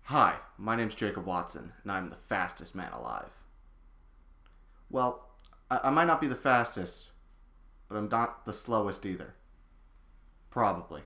Hi, my name's Jacob Watson, and I'm the fastest man alive. Well, I might not be the fastest, but I'm not the slowest either. Probably.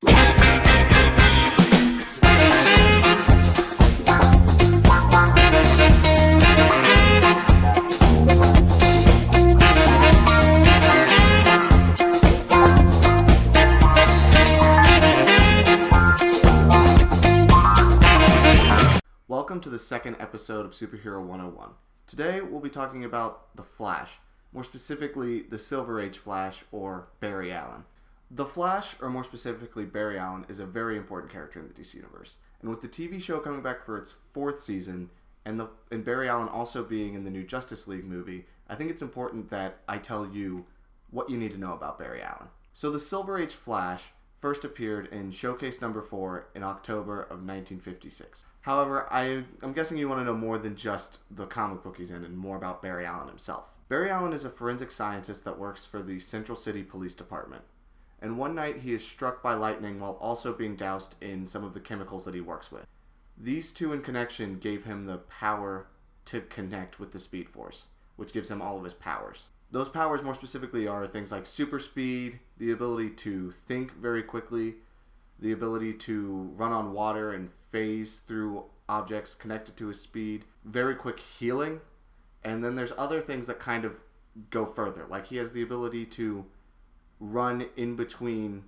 Welcome to the second episode of Superhero 101. Today we'll be talking about the Flash, more specifically the Silver Age Flash or Barry Allen. The Flash, or more specifically Barry Allen, is a very important character in the DC Universe. And with the TV show coming back for its fourth season, and Barry Allen also being in the new Justice League movie, I think it's important that I tell you what you need to know about Barry Allen. So the Silver Age Flash first appeared in Showcase number 4 in October of 1956. However, I'm guessing you want to know more than just the comic book he's in and more about Barry Allen himself. Barry Allen is a forensic scientist that works for the Central City Police Department. And one night he is struck by lightning while also being doused in some of the chemicals that he works with. These two in connection gave him the power to connect with the Speed Force, which gives him all of his powers. Those powers more specifically are things like super speed, the ability to think very quickly, the ability to run on water and phase through objects connected to his speed, very quick healing, and then there's other things that kind of go further. Like he has the ability to run in between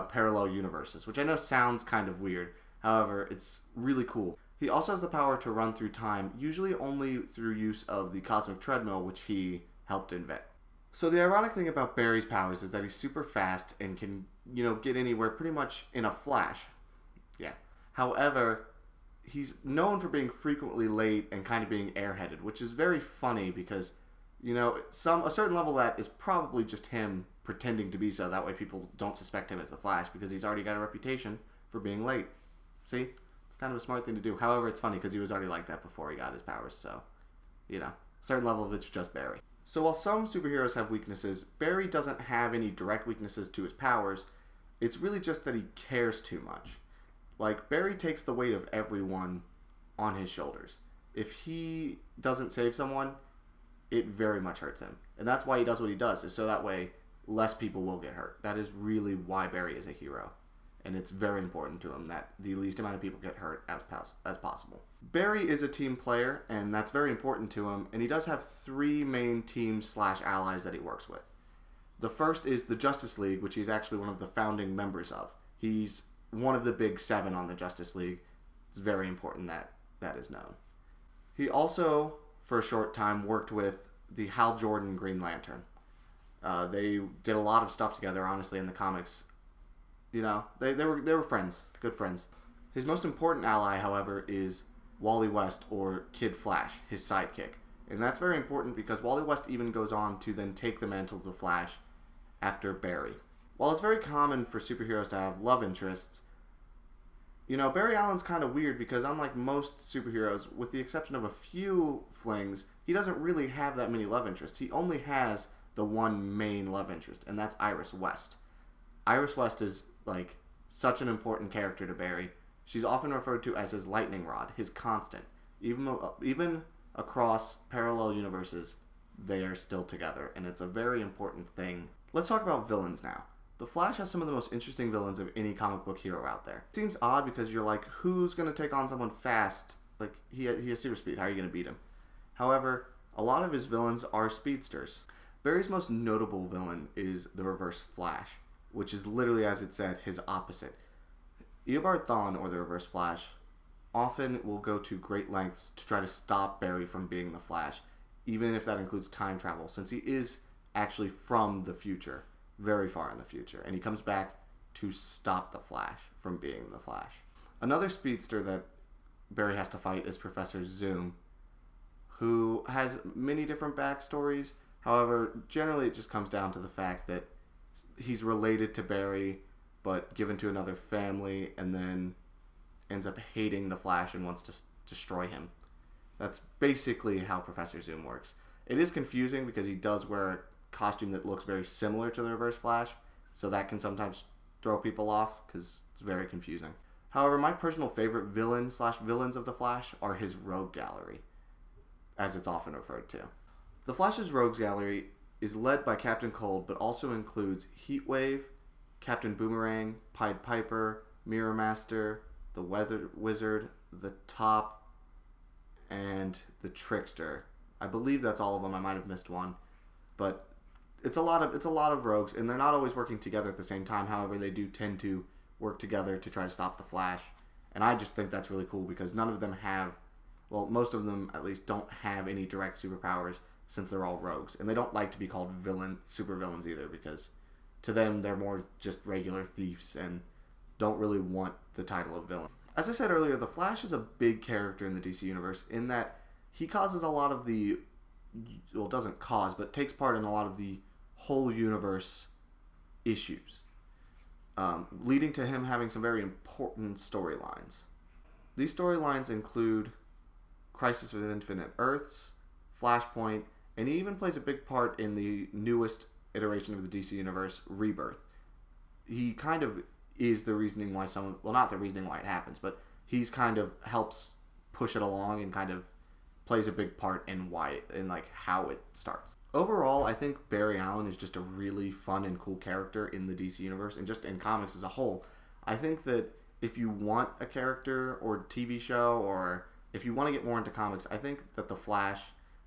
parallel universes, which I know sounds kind of weird. However, it's really cool. He also has the power to run through time, usually only through use of the cosmic treadmill, which he helped invent. So the ironic thing about Barry's powers is that he's super fast and can, get anywhere pretty much in a flash. Yeah. However, he's known for being frequently late and kind of being airheaded, which is very funny because, a certain level of that is probably just him pretending to be so. That way people don't suspect him as the Flash because he's already got a reputation for being late. See? It's kind of a smart thing to do. However, it's funny because he was already like that before he got his powers, so, certain level of it's just Barry. So while some superheroes have weaknesses, Barry doesn't have any direct weaknesses to his powers. It's really just that he cares too much. Like, Barry takes the weight of everyone on his shoulders. If he doesn't save someone, it very much hurts him. And that's why he does what he does, is so that way less people will get hurt. That is really why Barry is a hero. And it's very important to him that the least amount of people get hurt as possible. Barry is a team player, and that's very important to him, and he does have 3 main teams/allies that he works with. The first is the Justice League, which he's actually one of the founding members of. He's one of the big 7 on the Justice League. It's very important that that is known. He also, for a short time, worked with the Hal Jordan Green Lantern. They did a lot of stuff together, honestly, in the comics. They were friends, good friends. His most important ally, however, is Wally West, or Kid Flash, his sidekick. And that's very important because Wally West even goes on to then take the mantle of the Flash after Barry. While it's very common for superheroes to have love interests, Barry Allen's kind of weird because unlike most superheroes, with the exception of a few flings, he doesn't really have that many love interests. He only has the one main love interest, and that's Iris West. Iris West is, such an important character to Barry. She's often referred to as his lightning rod, his constant. Even across parallel universes, they are still together, and it's a very important thing. Let's talk about villains now. The Flash has some of the most interesting villains of any comic book hero out there. It seems odd because you're like, who's going to take on someone fast? He has super speed. How are you going to beat him? However, a lot of his villains are speedsters. Barry's most notable villain is the Reverse Flash, which is literally, as it said, his opposite. Eobard Thawne, or the Reverse Flash, often will go to great lengths to try to stop Barry from being the Flash, even if that includes time travel, since he is actually from the future, very far in the future, and he comes back to stop the Flash from being the Flash. Another speedster that Barry has to fight is Professor Zoom, who has many different backstories. However, generally it just comes down to the fact that he's related to Barry, but given to another family, and then ends up hating the Flash and wants to destroy him. That's basically how Professor Zoom works. It is confusing because he does wear a costume that looks very similar to the Reverse Flash, so that can sometimes throw people off because it's very confusing. However, my personal favorite villains of the Flash are his rogue gallery, as it's often referred to. The Flash's rogues gallery is led by Captain Cold, but also includes Heatwave, Captain Boomerang, Pied Piper, Mirror Master, the Weather Wizard, the Top, and the Trickster. I believe that's all of them. I might have missed one, but it's a lot of rogues, and they're not always working together at the same time. However, they do tend to work together to try to stop the Flash, and I just think that's really cool because none of them have, well, most of them at least don't have any direct superpowers since they're all rogues, and they don't like to be called supervillains either because to them they're more just regular thieves and don't really want the title of villain. As I said earlier, the Flash is a big character in the DC universe in that he causes a lot of the, well, doesn't cause, but takes part in a lot of the whole universe issues, leading to him having some very important storylines. These storylines include Crisis of Infinite Earths, Flashpoint, and he even plays a big part in the newest iteration of the DC Universe, Rebirth. He kind of is the reasoning why not the reasoning why it happens, but he's kind of helps push it along and kind of plays a big part in how it starts. Overall, I think Barry Allen is just a really fun and cool character in the DC Universe and just in comics as a whole. I think that if you want a character or TV show, or if you want to get more into comics, I think that The Flash,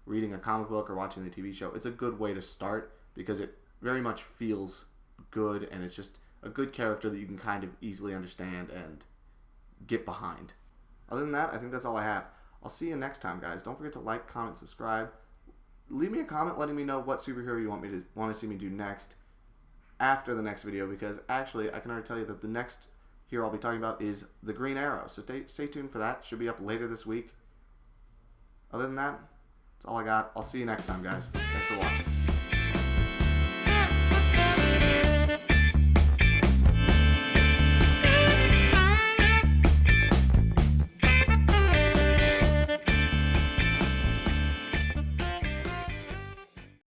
reading a comic book or watching the TV show, it's a good way to start because it very much feels good and it's just a good character that you can kind of easily understand and get behind. Other than that, I think that's all I have. I'll see you next time, guys. Don't forget to like, comment, subscribe. Leave me a comment letting me know what superhero you want to see me do next after the next video, because actually I can already tell you that the next hero I'll be talking about is the Green Arrow. So stay tuned for that. Should be up later this week. Other than that, that's all I got. I'll see you next time, guys. Thanks for watching.